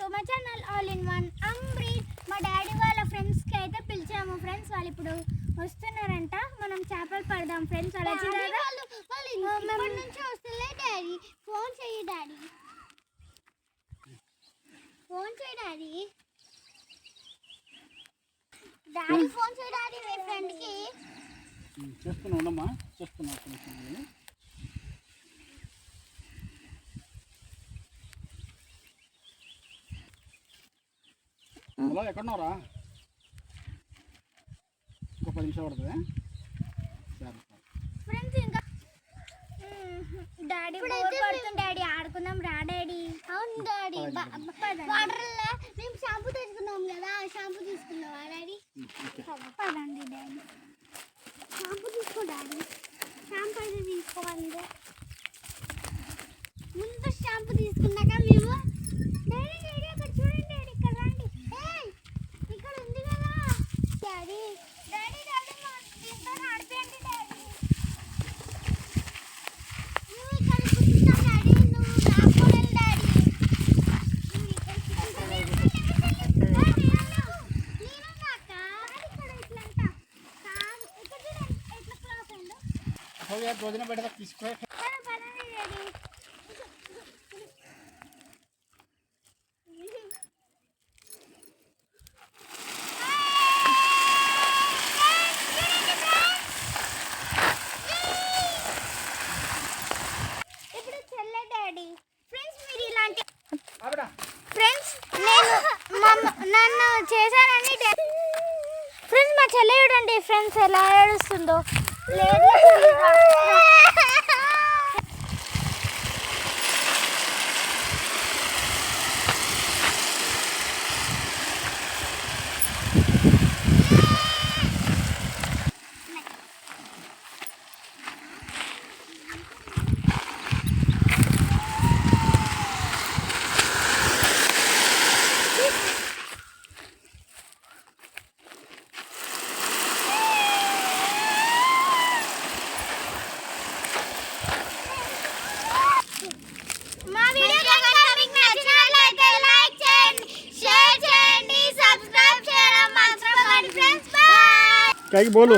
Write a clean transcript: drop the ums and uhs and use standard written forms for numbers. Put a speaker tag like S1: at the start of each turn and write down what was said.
S1: To my channel all in one Amrit. మా daddy వాళ్ళ ఫ్రెండ్స్కి అయితే పిలిచాము ఫ్రెండ్స్. వాళ్ళు ఇప్పుడు వస్తున్నారంట. మనం చేపలు పడదాం ఫ్రెండ్స్. అలా నుంచి వస్తలే డాడీ. ఫోన్ చేయి డాడీ, ఫోన్ చేయి డాడీ, డాడీ ఫోన్ చేయి డాడీ మీ ఫ్రెండ్కి.
S2: చేస్తున్నా ఉండమ్మా, చేస్తున్నా. హలో, ఎక్కడున్నారా? ఇంకో 10 నిమిషాలు పడుతుంది. సరే
S1: ఫ్రెండ్స్. ఇంకా డాడీ బోర్ పడుతుంది డాడీ, ఆడుకుందాం రా డాడీ. అవును డాడీ, వాటర్లో మేము షాంపూ తెచ్చుకున్నాం కదా, ఆ షాంపూ తీసుకున్నావా డాడీ? పదండి డాడీ, షాంపూ తీసుకో డాడీ. షాంపూ అయితే తీసుకోవాలి. ముందు షాంపూ తీసుకున్నాక మేము డాడీ డాడీ అక్కడ చూడండి డాడీ, ఇక్కడ రండి. ఇక్కడ ఉంది కదా డాడీ. డాడీ డాడీ దీంతో నడిపేయండి డాడీ. నువ్వు ఇక్కడ కూర్చుంటావు డాడీ, నువ్వు రాకూడదు డాడీ.
S2: రోజున పెడతా తీసుకో.
S1: ఫ్రెండ్స్ నన్ను చేశారని ఫ్రెండ్స్ మా చెల్లె చూడండి ఫ్రెండ్స్ ఎలా ఏడుస్తుందో. లేదు
S2: क्या बोलो।